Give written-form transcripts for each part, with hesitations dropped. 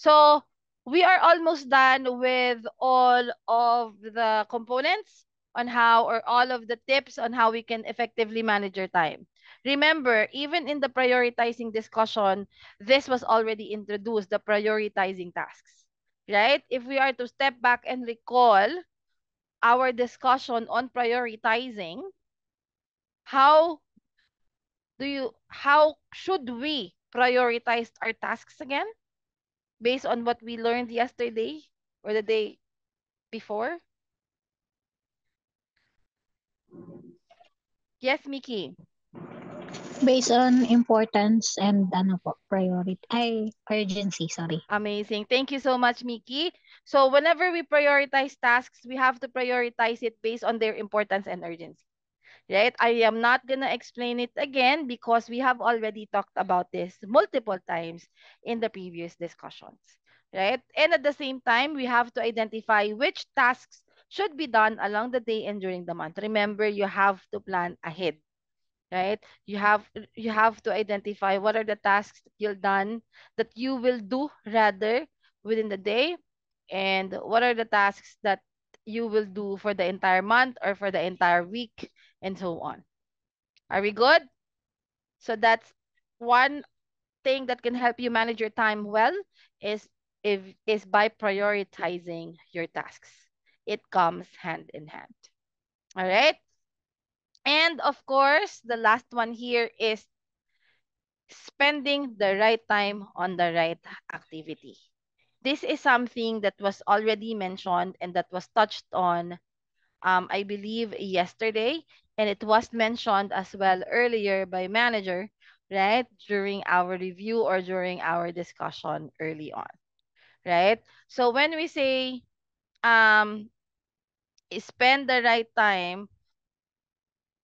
So we are almost done with all of the components on how, or all of the tips on how we can effectively manage your time. Remember, even in the prioritizing discussion, this was already introduced, the prioritizing tasks, right? If we are to step back and recall our discussion on prioritizing, how how should we prioritize our tasks again based on what we learned yesterday or the day before? Yes, Mickey. Based on importance and ano po, priority, urgency, sorry. Amazing. Thank you so much, Mickey. So whenever we prioritize tasks, we have to prioritize it based on their importance and urgency. Right? I am not gonna explain it again because we have already talked about this multiple times in the previous discussions. Right? And at the same time, we have to identify which tasks should be done along the day and during the month. Remember, you have to plan ahead, right? You have to identify what are the tasks that you will do rather within the day, and what are the tasks that you will do for the entire month or for the entire week, and so on. Are we good? So that's one thing that can help you manage your time well, is is by prioritizing your tasks. It comes hand in hand. All right? And of course, the last one here is spending the right time on the right activity. This is something that was already mentioned and that was touched on, I believe, yesterday. And it was mentioned as well earlier by manager, right? During our review or during our discussion early on, right? So when we say spend the right time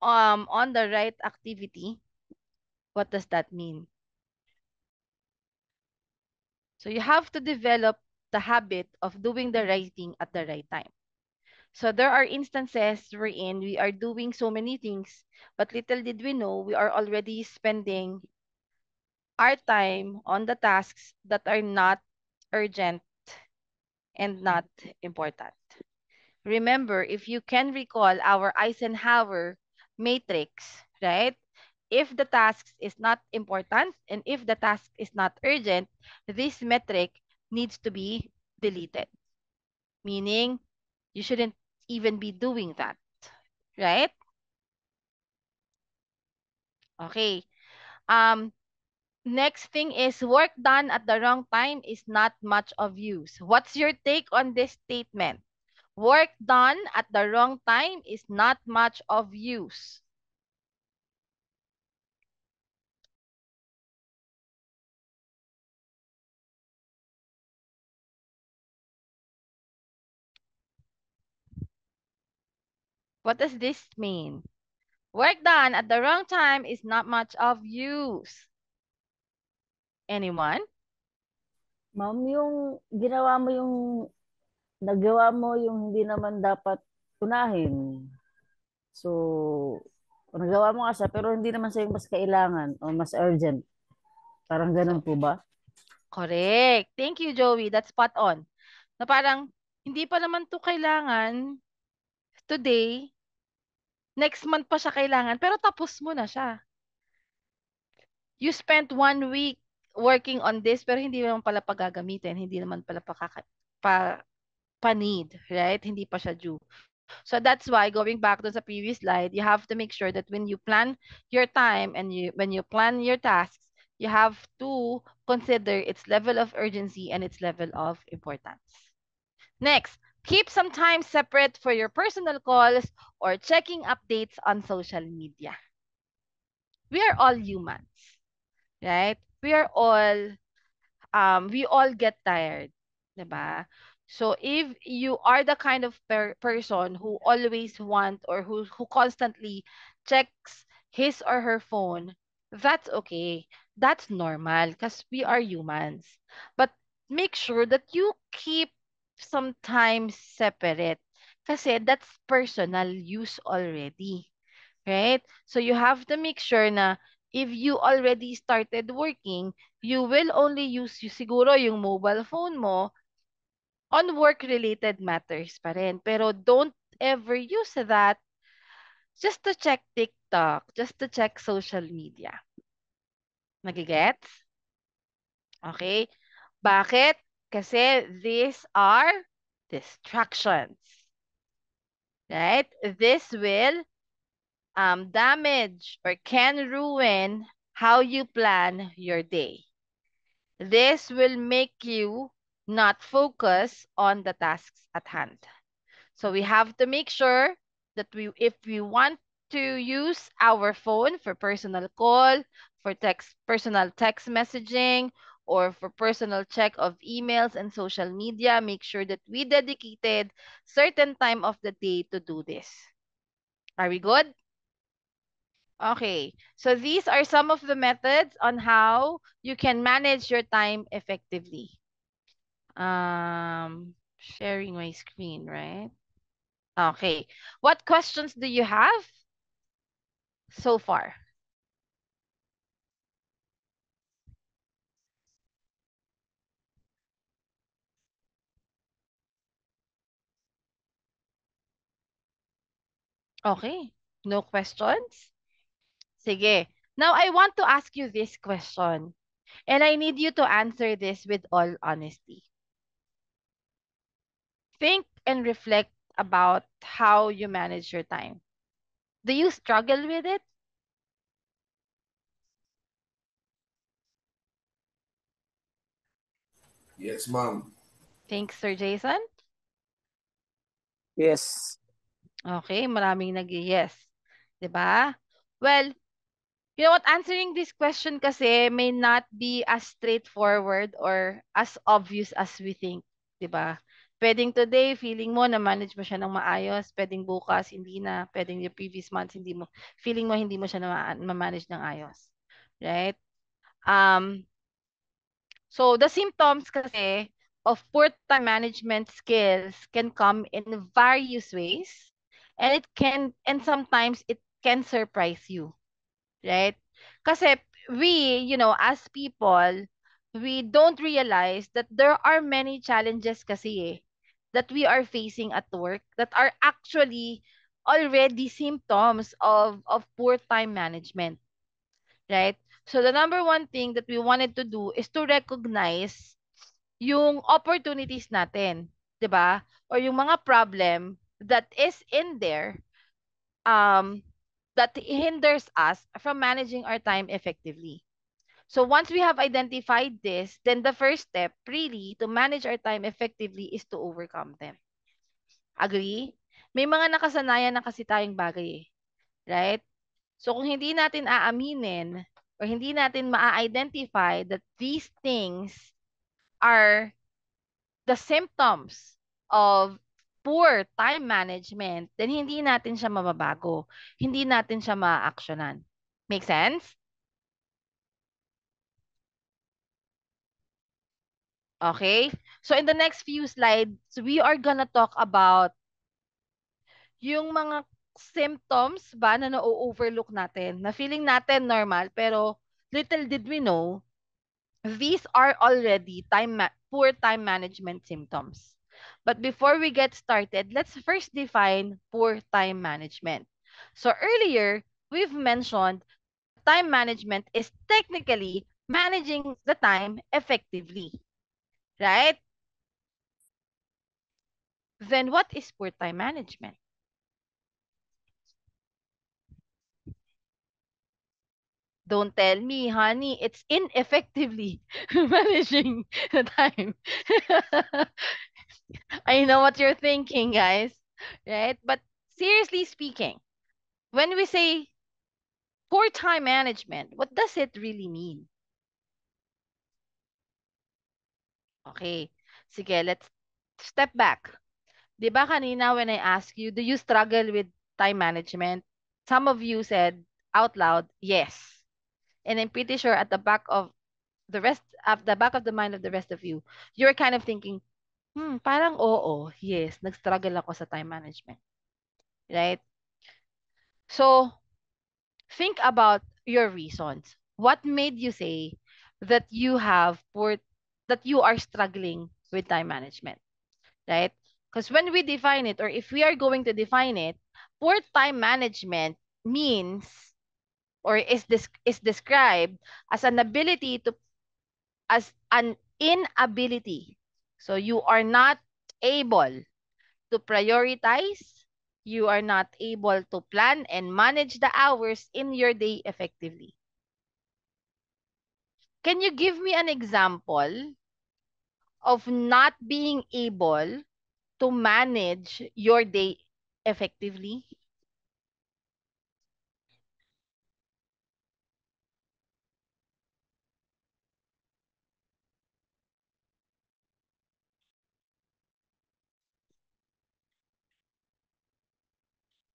on the right activity, what does that mean? So you have to develop the habit of doing the right thing at the right time. So there are instances wherein we are doing so many things, but little did we know we are already spending our time on the tasks that are not urgent and not important. Remember, if you can recall our Eisenhower matrix, right? If the task is not important and if the task is not urgent, this metric needs to be deleted, meaning you shouldn't even be doing that, right? Okay. Um, Next thing is work done at the wrong time is not much of use. What's your take on this statement? Work done at the wrong time is not much of use. What does this mean? Work done at the wrong time is not much of use. Anyone? Ma'am, yung ginawa mo yung nagawa mo yung hindi naman dapat unahin. So, nagawa mo nga siya, pero hindi naman siya yung mas kailangan o mas urgent. Parang ganun So, po ba? correct. Thank you, Joey. That's spot on. Na parang, hindi pa naman to kailangan today, next month pa siya kailangan, pero tapos mo na siya. You spent 1 week working on this, pero hindi naman pala pagagamitin, hindi naman pala pa-need, right? Hindi pa siya due. So that's why, going back to the previous slide, you have to make sure that when you plan your time and when you plan your tasks, you have to consider its level of urgency and its level of importance. Next, keep some time separate for your personal calls or checking updates on social media. We are all humans, right? We all get tired, 'di ba? So if you are the kind of person who always want, or who constantly checks his or her phone, that's okay. That's normal because we are humans. But make sure that you keep some time separate kasi that's personal use already, right? So you have to make sure na if you already started working, you will only use siguro yung mobile phone mo on work-related matters pa rin. Pero don't ever use that just to check TikTok, just to check social media. Nagigets? Okay? Bakit? Kasi these are distractions. Right? This will damage or can ruin how you plan your day. This will make you not focus on the tasks at hand. So we have to make sure that if we want to use our phone for personal call, for personal text messaging, or for personal check of emails and social media, make sure that we dedicated certain time of the day to do this. Are we good? Okay, so these are some of the methods on how you can manage your time effectively. Sharing my screen, right? Okay, what questions do you have so far? Okay, no questions? Sige. Now, I want to ask you this question, and I need you to answer this with all honesty. Think and reflect about how you manage your time. Do you struggle with it? Yes, ma'am. Thanks, Sir Jason. Yes. Okay, maraming nag-yes. 'Di ba? Well, you know what? Answering this question kasi may not be as straightforward or as obvious as we think. 'Di ba? Pwedeng today, feeling mo na-manage mo siya ng maayos. Pwedeng bukas, hindi na. Pwedeng yung previous months, feeling mo hindi mo siya na-manage ng ayos. Right? Um, so, the symptoms kasi of poor time management skills can come in various ways. And sometimes it can surprise you. Right? Kasi as people, we don't realize that there are many challenges kasi that we are facing at work that are actually already symptoms of poor time management, right? So the number one thing that we wanted to do is to recognize yung opportunities natin, 'di ba? Or yung mga problem that is in there um that hinders us from managing our time effectively. So once we have identified this, then the first step really to manage our time effectively is to overcome them. Agree? May mga nakasanayan na kasi tayong bagay right? So kung hindi natin aaminin or hindi natin ma-identify that these things are the symptoms of poor time management, then hindi natin siya mababago. Hindi natin siya ma-actionan. Make sense? Okay? So in the next few slides, we are gonna talk about yung mga symptoms ba na na-overlook natin, na feeling natin normal, pero little did we know, these are already poor time management symptoms. But before we get started, let's first define poor time management. So earlier, we've mentioned time management is technically managing the time effectively, right? Then what is poor time management? Don't tell me, honey, it's ineffectively managing the time. I know what you're thinking, guys, right? But seriously speaking, when we say poor time management, what does it really mean? Okay, sige, let's step back. Di ba kanina when I asked you, do you struggle with time management? Some of you said out loud, yes. And I'm pretty sure at the back of the mind of the rest of you, you're kind of thinking, parang oo, yes, nag-struggle ako sa time management. Right? So, think about your reasons. What made you say that you are struggling with time management, right? Because when we define it, or if we are going to define it, poor time management means, or is described as an inability. So you are not able to prioritize, you are not able to plan and manage the hours in your day effectively. Can you give me an example of not being able to manage your day effectively?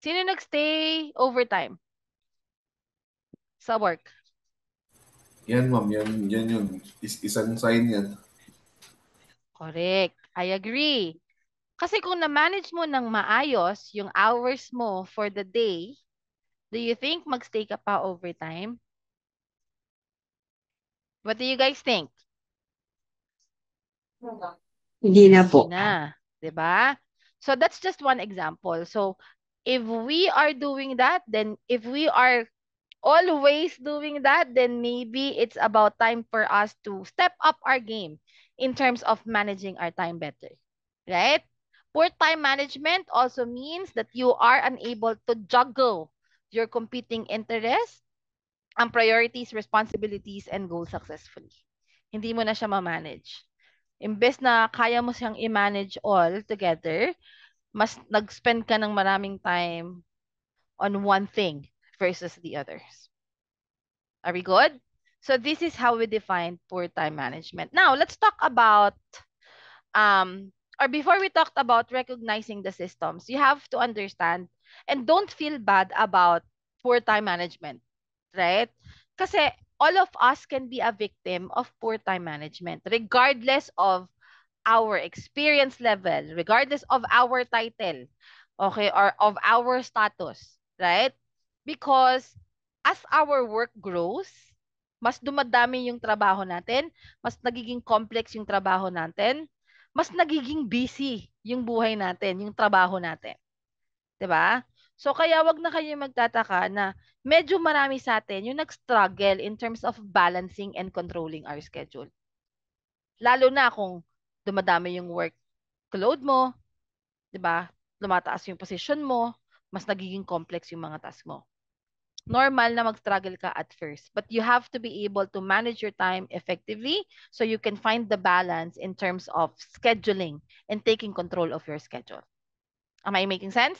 Sino nagstay overtime sa work? Yan, ma'am. Yan yun. Isang sign yan. Correct. I agree. Kasi kung na-manage mo ng maayos yung hours mo for the day, do you think magstay ka pa overtime? What do you guys think? Hindi na Hindi po. na, 'di ba? So that's just one example. So if we are doing that, then if we are always doing that, then maybe it's about time for us to step up our game in terms of managing our time better. Right? Poor time management also means that you are unable to juggle your competing interests, ang priorities, responsibilities, and goals successfully. Hindi mo na siya ma-manage. Imbes na kaya mo siyang i-manage all together, mas nag-spend ka ng maraming time on one thing versus the others. Are we good? So this is how we define poor time management. Now, let's talk about or before we talked about recognizing the systems, you have to understand and don't feel bad about poor time management, right? Kasi all of us can be a victim of poor time management regardless of our experience level, regardless of our title, okay, or of our status, right? Because as our work grows, mas dumadami yung trabaho natin, mas nagiging complex yung trabaho natin, mas nagiging busy yung buhay natin, yung trabaho natin. 'Di ba? So kaya wag na kayo magtataka na medyo marami sa atin yung nag-struggle in terms of balancing and controlling our schedule. Lalo na kung dumadami yung workload mo, 'di ba? Lumataas yung position mo, mas nagiging complex yung mga task mo. Normal na mag-struggle ka at first, but you have to be able to manage your time effectively so you can find the balance in terms of scheduling and taking control of your schedule. Am I making sense?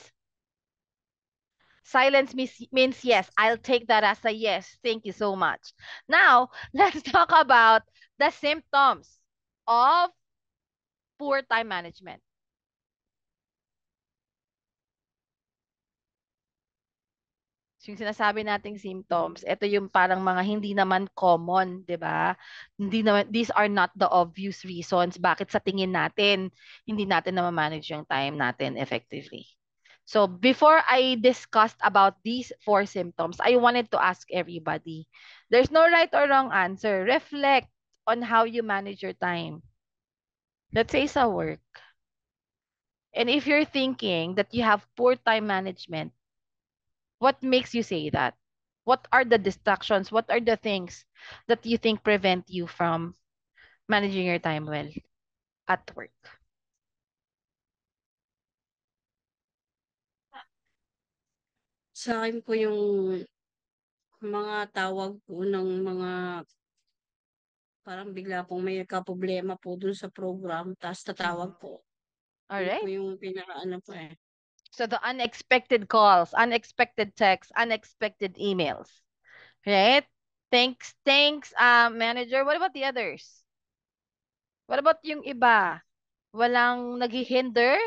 Silence means yes. I'll take that as a yes. Thank you so much. Now, let's talk about the symptoms of poor time management. So, yung sinasabi nating symptoms, ito yung parang mga hindi naman common, 'di ba? Hindi naman, these are not the obvious reasons bakit sa tingin natin hindi natin na manage yung time natin effectively. So, before I discussed about these 4 symptoms, I wanted to ask everybody. There's no right or wrong answer. Reflect on how you manage your time. Let's say sa work. And if you're thinking that you have poor time management, what makes you say that? What are the distractions? What are the things that you think prevent you from managing your time well at work? Sa akin po yung mga tawag po ng mga parang bigla pong may kaproblema po dun sa program ta's tatawag po. All Yun po right. yung pinakaano po eh. So the unexpected calls, unexpected texts, unexpected emails. Right? Thanks, manager. What about the others? What about yung iba? Walang naghihinder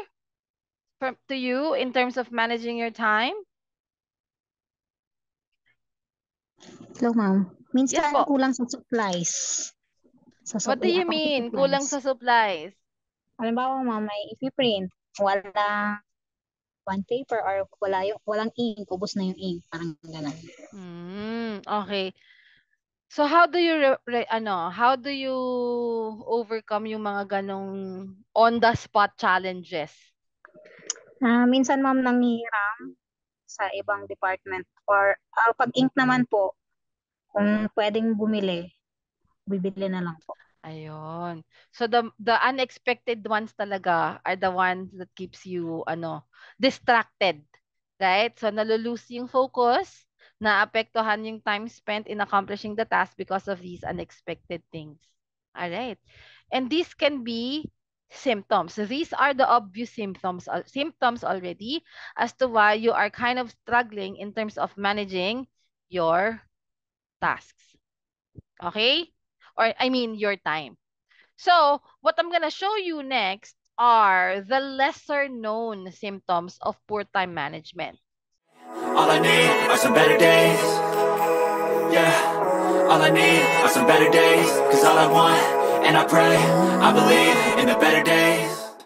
to you in terms of managing your time? Hello, ma'am. Yes Minsan po. kulang sa supplies. What do you mean? Kulang sa supplies? Halimbawa, ma'am, may ipiprint, walang one paper or walang ink, ubos na yung ink, parang gano'n. Okay. So how do you how do you overcome yung mga ganong on the spot challenges? Minsan ma'am nanghihiram sa ibang department or pag ink naman po, kung pwedeng bumili, bibili na lang po. Ayun. So the unexpected ones talaga are the ones that keeps you distracted, right? So nalulose yung focus, naapektuhan yung time spent in accomplishing the task because of these unexpected things. All right. And these can be symptoms. So these are the obvious symptoms already as to why you are kind of struggling in terms of managing your tasks. Okay? Or I mean your time. So, what I'm going to show you next are the lesser known symptoms of poor time management. All I need are some better days. Yeah. All I need are some better days. 'Cause all I want, and I pray, I believe in the better days.